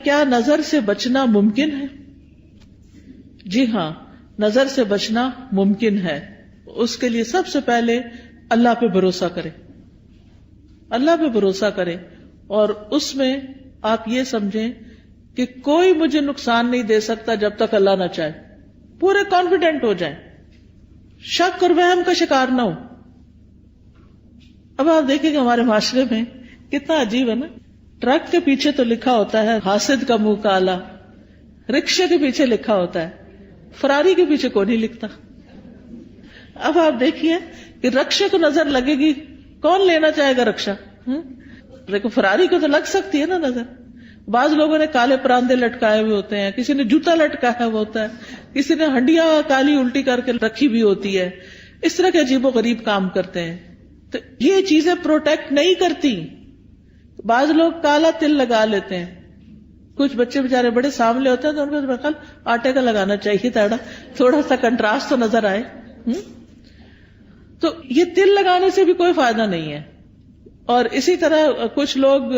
کیا نظر سے بچنا ممکن ہے؟ جی ہاں، نظر سے بچنا ممکن ہے. اس کے لیے سب سے پہلے اللہ پہ بھروسہ کرے. اللہ پہ بھروسہ کرے اور اس میں آپ یہ سمجھیں کہ کوئی مجھے نقصان نہیں دے سکتا جب تک اللہ نہ چاہے. پورے کانفیڈنٹ ہو جائیں، شک اور وہم کا شکار نہ ہو. اب آپ دیکھیں کہ ہمارے معاشرے میں کتنا عجیب ہے نا. ٹرک کے پیچھے تو لکھا ہوتا ہے حاسد کا منہ کالا، رکشے کے پیچھے لکھا ہوتا ہے، فراری کے پیچھے کوئی نہیں لکھتا. اب آپ دیکھیے کہ رکشے کو نظر لگے گی، کون لینا چاہے گا رکشا؟ لیکن فراری کو تو لگ سکتی ہے نا نظر. بعض لوگوں نے کالے پراندے لٹکائے ہوئے ہوتے ہیں، کسی نے جوتا لٹکایا ہوا ہوتا ہے، کسی نے ہنڈیاں کالی الٹی کر کے رکھی بھی ہوتی ہے. اس طرح کے عجیب و غریب کام کرتے ہیں. تو یہ چیزیں پروٹیکٹ نہیں کرتی. بعض لوگ کالا تل لگا لیتے ہیں. کچھ بچے بےچارے بڑے سانولے ہوتے ہیں تو ان کو بخل آٹے کا لگانا چاہیے تھوڑا سا کنٹراسٹ تو نظر آئے. تو یہ تل لگانے سے بھی کوئی فائدہ نہیں ہے. اور اسی طرح کچھ لوگ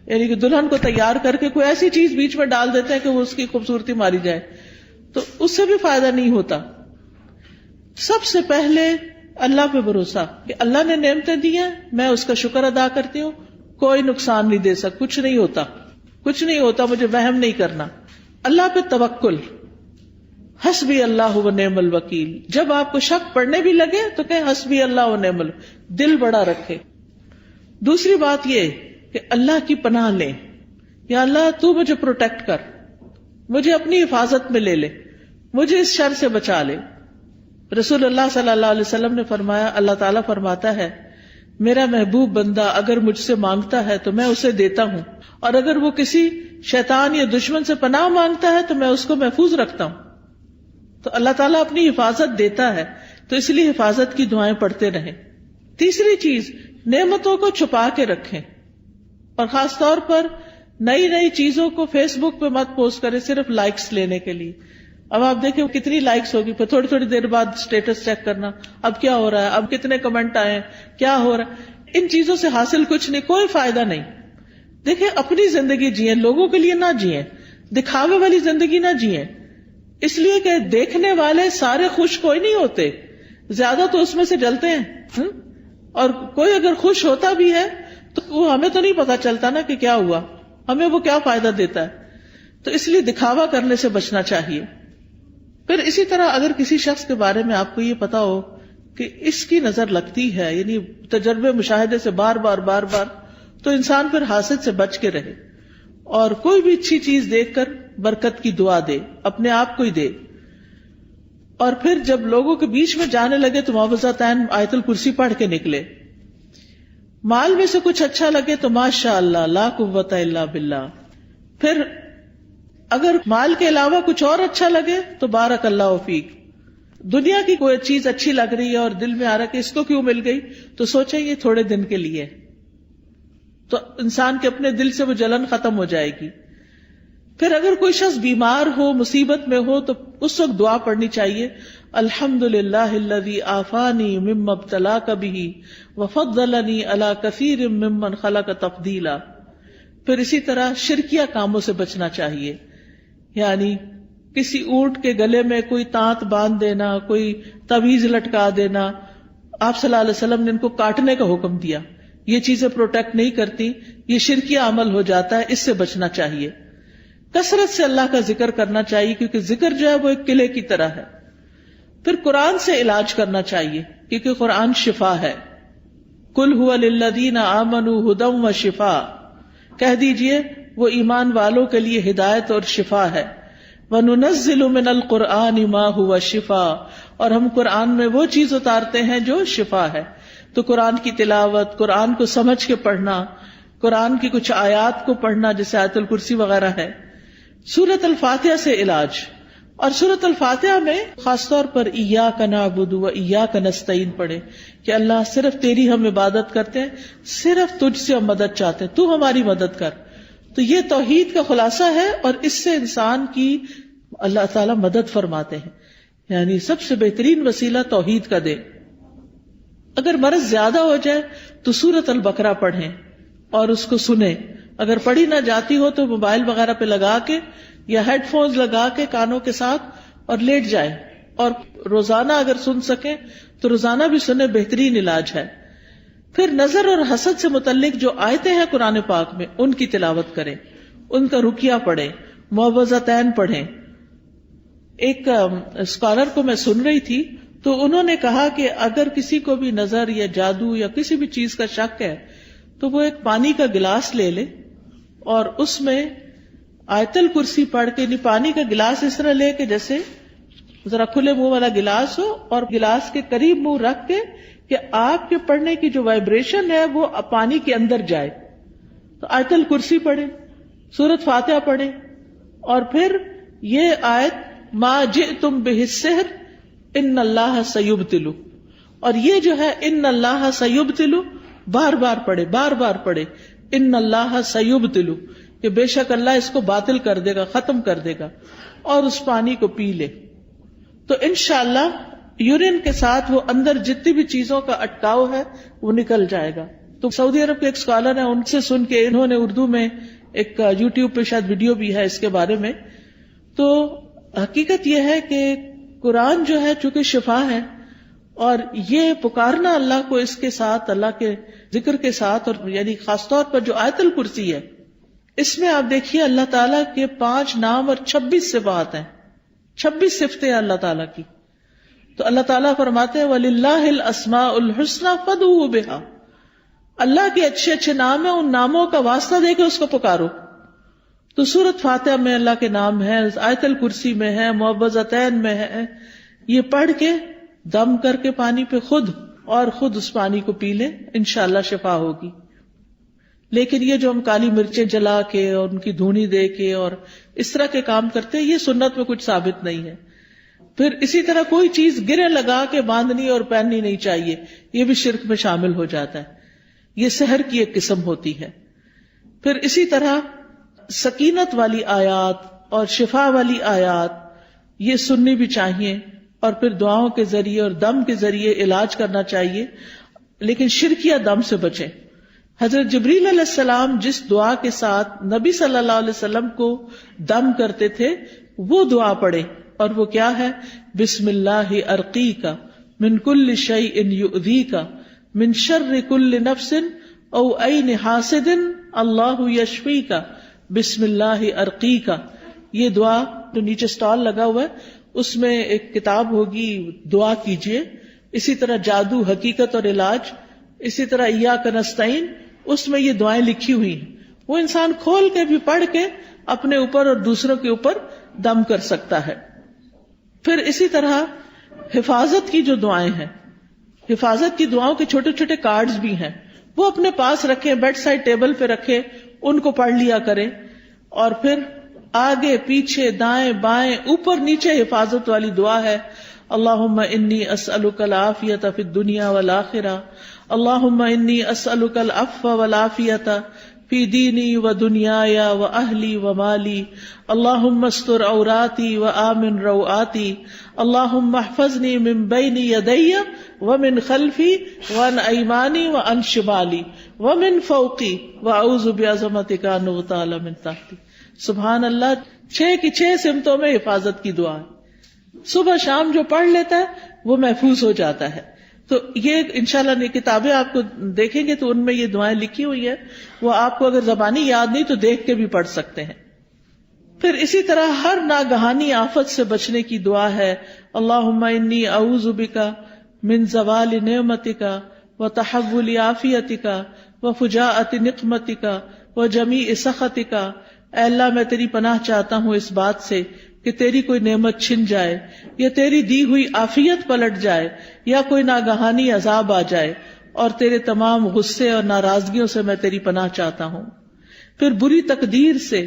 یعنی کہ دلہن کو تیار کر کے کوئی ایسی چیز بیچ میں ڈال دیتے ہیں کہ وہ اس کی خوبصورتی ماری جائے، تو اس سے بھی فائدہ نہیں ہوتا. سب سے پہلے اللہ پہ بھروسہ کہ اللہ نے نعمتیں دی ہیں، میں اس کا شکر ادا کرتی ہوں، کوئی نقصان نہیں دے سکتا، کچھ نہیں ہوتا، کچھ نہیں ہوتا، مجھے وہم نہیں کرنا. اللہ پہ توکل، حسبی اللہ و نعم الوکیل. جب آپ کو شک پڑنے بھی لگے تو کہیں حسبی اللہ و نعم الوکیل، دل بڑا رکھے. دوسری بات یہ کہ اللہ کی پناہ لیں. یا اللہ تو مجھے پروٹیکٹ کر، مجھے اپنی حفاظت میں لے لے، مجھے اس شر سے بچا لے. رسول اللہ صلی اللہ علیہ وسلم نے فرمایا، اللہ تعالیٰ فرماتا ہے میرا محبوب بندہ اگر مجھ سے مانگتا ہے تو میں اسے دیتا ہوں، اور اگر وہ کسی شیطان یا دشمن سے پناہ مانگتا ہے تو میں اس کو محفوظ رکھتا ہوں. تو اللہ تعالیٰ اپنی حفاظت دیتا ہے، تو اس لیے حفاظت کی دعائیں پڑھتے رہیں. تیسری چیز، نعمتوں کو چھپا کے رکھیں، اور خاص طور پر نئی نئی چیزوں کو فیس بک پہ مت پوسٹ کریں صرف لائکس لینے کے لیے. اب آپ دیکھیں کتنی لائکس ہوگی، پھر تھوڑی تھوڑی دیر بعد اسٹیٹس چیک کرنا، اب کیا ہو رہا ہے، اب کتنے کمنٹ آئے، کیا ہو رہا ہے. ان چیزوں سے حاصل کچھ نہیں، کوئی فائدہ نہیں. دیکھیں اپنی زندگی جئیں، لوگوں کے لیے نہ جئیں، دکھاوے والی زندگی نہ جئیں. اس لیے کہ دیکھنے والے سارے خوش کوئی نہیں ہوتے، زیادہ تو اس میں سے جلتے ہیں. اور کوئی اگر خوش ہوتا بھی ہے تو وہ ہمیں تو نہیں پتا چلتا نا کہ کیا ہوا، ہمیں وہ کیا فائدہ دیتا ہے. تو اس لیے دکھاوا کرنے سے بچنا چاہیے. پھر اسی طرح اگر کسی شخص کے بارے میں آپ کو یہ پتا ہو کہ اس کی نظر لگتی ہے، یعنی تجربے مشاہدے سے بار بار تو انسان پھر حاسد سے بچ کے رہے، اور کوئی بھی اچھی چیز دیکھ کر برکت کی دعا دے، اپنے آپ کو ہی دے. اور پھر جب لوگوں کے بیچ میں جانے لگے تو معوذتین آیت الکرسی پڑھ کے نکلے. مال میں سے کچھ اچھا لگے تو ماشاء اللہ لا قوت الا باللہ. پھر اگر مال کے علاوہ کچھ اور اچھا لگے تو بارک اللہ فیک. دنیا کی کوئی چیز اچھی لگ رہی ہے اور دل میں آ رہا کہ اس کو کیوں مل گئی، تو سوچیں یہ تھوڑے دن کے لیے، تو انسان کے اپنے دل سے وہ جلن ختم ہو جائے گی. پھر اگر کوئی شخص بیمار ہو، مصیبت میں ہو، تو اس وقت دعا پڑھنی چاہیے، الحمدللہ الذی عافانی مما ابتلاک بہ وفضلنی علی کثیر ممن خلق تفضیلا. پھر اسی طرح شرکیہ کاموں سے بچنا چاہیے، یعنی کسی اونٹ کے گلے میں کوئی تانت باندھ دینا، کوئی تعویذ لٹکا دینا. آپ صلی اللہ علیہ وسلم نے ان کو کاٹنے کا حکم دیا. یہ چیزیں پروٹیکٹ نہیں کرتی، یہ شرکیہ عمل ہو جاتا ہے، اس سے بچنا چاہیے. کثرت سے اللہ کا ذکر کرنا چاہیے، کیونکہ ذکر جو ہے وہ ایک قلعے کی طرح ہے. پھر قرآن سے علاج کرنا چاہیے، کیونکہ قرآن شفا ہے. قل ھو للذین آمنوا ھدی وشفاء، کہہ دیجئے وہ ایمان والوں کے لیے ہدایت اور شفا ہے. وَنُنَزِّلُ مِنَ الْقُرْآنِ مَا هُوَ شِفَاء، اور ہم قرآن میں وہ چیز اتارتے ہیں جو شفا ہے. تو قرآن کی تلاوت، قرآن کو سمجھ کے پڑھنا، قرآن کی کچھ آیات کو پڑھنا جیسے آیت الکرسی وغیرہ ہے. سورۃ الفاتحہ سے علاج، اور سورۃ الفاتحہ میں خاص طور پر ایاک نعبد و ایاک نستعین پڑھے کہ اللہ صرف تیری ہم عبادت کرتے ہیں، صرف تجھ سے ہم مدد چاہتے ہیں، تو ہماری مدد کر. تو یہ توحید کا خلاصہ ہے، اور اس سے انسان کی اللہ تعالیٰ مدد فرماتے ہیں. یعنی سب سے بہترین وسیلہ توحید کا دے. اگر مرض زیادہ ہو جائے تو سورۃ البقرہ پڑھیں اور اس کو سنیں، اگر پڑھی نہ جاتی ہو تو موبائل وغیرہ پہ لگا کے یا ہیڈ فونز لگا کے کانوں کے ساتھ اور لیٹ جائے، اور روزانہ اگر سن سکیں تو روزانہ بھی سنیں، بہترین علاج ہے۔ پھر نظر اور حسد سے متعلق جو آیتیں ہیں قرآن پاک میں ان کی تلاوت کریں، ان کا رقیہ پڑھیں، معوذتین پڑھیں۔ ایک اسکالر کو میں سن رہی تھی تو انہوں نے کہا کہ اگر کسی کو بھی نظر یا جادو یا کسی بھی چیز کا شک ہے تو وہ ایک پانی کا گلاس لے لے اور اس میں آیت الکرسی پڑھ کے، نہیں پانی کا گلاس اس طرح لے کے جیسے ذرا کھلے منہ والا گلاس ہو، اور گلاس کے قریب منہ رکھ کے کہ آپ کے پڑھنے کی جو وائبریشن ہے وہ پانی کے اندر جائے، تو آیت الکرسی پڑھیں، سورۃ فاتحہ پڑھیں، اور پھر یہ آیت ما جئتم بہ السحر ان اللہ سیبطلہ، اور یہ جو ہے ان اللہ سیبطلہ بار بار پڑھے، بار بار پڑھے، ان اللہ سیبطلہ، کہ بے شک اللہ اس کو باطل کر دے گا، ختم کر دے گا، اور اس پانی کو پی لے تو انشاءاللہ یورین کے ساتھ وہ اندر جتنی بھی چیزوں کا اٹکاؤ ہے وہ نکل جائے گا۔ تو سعودی عرب کے ایک اسکالر ہیں، ان سے سن کے انہوں نے اردو میں ایک یوٹیوب پہ شاید ویڈیو بھی ہے اس کے بارے میں۔ تو حقیقت یہ ہے کہ قرآن جو ہے چونکہ شفا ہے، اور یہ پکارنا اللہ کو اس کے ساتھ، اللہ کے ذکر کے ساتھ، اور یعنی خاص طور پر جو آیت الکرسی ہے، اس میں آپ دیکھیے اللہ تعالیٰ کے 5 نام اور 26 صفات ہیں، 26 صفتیں ہیں اللہ تعالیٰ کی۔ تو اللہ تعالیٰ فرماتے ہیں وَلِلَّهِ الْأَسْمَاءُ الْحُسْنَى فَادْعُوهُ بِهَا، اللہ کے اچھے اچھے نام ہیں، ان ناموں کا واسطہ دے کے اس کو پکارو۔ تو سورۃ فاتحہ میں اللہ کے نام ہے، آیت الکرسی میں ہے، معوذتین میں ہے، یہ پڑھ کے دم کر کے پانی پہ خود اس پانی کو پی لیں، انشاءاللہ شفا ہوگی۔ لیکن یہ جو ہم کالی مرچیں جلا کے اور ان کی دھونی دے کے اور اس طرح کے کام کرتے ہیں، یہ سنت میں کچھ ثابت نہیں ہے۔ پھر اسی طرح کوئی چیز گرے لگا کے باندھنی اور پہننی نہیں چاہیے، یہ بھی شرک میں شامل ہو جاتا ہے، یہ سحر کی ایک قسم ہوتی ہے۔ پھر اسی طرح سکینت والی آیات اور شفا والی آیات یہ سننی بھی چاہیے، اور پھر دعاؤں کے ذریعے اور دم کے ذریعے علاج کرنا چاہیے، لیکن شرکیہ دم سے بچیں۔ حضرت جبریل علیہ السلام جس دعا کے ساتھ نبی صلی اللہ علیہ وسلم کو دم کرتے تھے وہ دعا پڑھے، اور وہ کیا ہے؟ بسم اللہ ارقیک من کل شیء یؤذیک من شر کل نفس او عین حاسد اللہ یشفیک بسم اللہ ارقیک۔ یہ دعا جو نیچے سٹال لگا ہوا ہے اس میں ایک کتاب ہوگی، دعا کیجئے۔ اسی طرح جادو، حقیقت اور علاج، اسی طرح ایاک نستعین، اس میں یہ دعائیں لکھی ہوئی ہیں، وہ انسان کھول کے بھی پڑھ کے اپنے اوپر اور دوسروں کے اوپر دم کر سکتا ہے۔ پھر اسی طرح حفاظت کی جو دعائیں ہیں، حفاظت کی دعاؤں کے چھوٹے چھوٹے کارڈز بھی ہیں، وہ اپنے پاس رکھیں، بیڈ سائڈ ٹیبل پہ رکھیں، ان کو پڑھ لیا کریں، اور پھر آگے پیچھے دائیں بائیں اوپر نیچے حفاظت والی دعا ہے، اللہم انی اسألک العافیۃ فی الدنیا والآخرہ، اللہم انی اسألک العفو والعافیۃ فی دینی و دنیای و اہلی و مالی، اللہم استر عوراتی و آمن روآتی، اللہم احفظنی من بین یدی ومن خلفی وعن ایمانی وعن شمالی ومن فوقی واعوذ بعظمتک ان اغتال من تحتی۔ سبحان اللہ، 6 کی 6 سمتوں میں حفاظت کی دعا ہے، صبح شام جو پڑھ لیتا ہے وہ محفوظ ہو جاتا ہے۔ تو یہ انشاءاللہ کتابیں آپ کو دیکھیں گے تو ان میں یہ دعائیں لکھی ہوئی ہیں، وہ آپ کو اگر زبانی یاد نہیں تو دیکھ کے بھی پڑھ سکتے ہیں۔ پھر اسی طرح ہر ناگہانی آفت سے بچنے کی دعا ہے، اللہم انی اعوذ بک من زوال نعمتک وتحول عافیتک وفجاءۃ نقمتک وجمیع سخطک۔ اے اللہ میں تیری پناہ چاہتا ہوں اس بات سے کہ تیری کوئی نعمت چھن جائے، یا تیری دی ہوئی عافیت پلٹ جائے، یا کوئی ناگہانی عذاب آ جائے، اور تیرے تمام غصے اور ناراضگیوں سے میں تیری پناہ چاہتا ہوں۔ پھر بری تقدیر سے،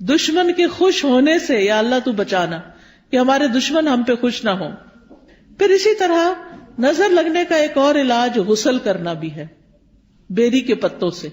دشمن کے خوش ہونے سے یا اللہ تو بچانا کہ ہمارے دشمن ہم پہ خوش نہ ہوں۔ پھر اسی طرح نظر لگنے کا ایک اور علاج غسل کرنا بھی ہے، بیری کے پتوں سے۔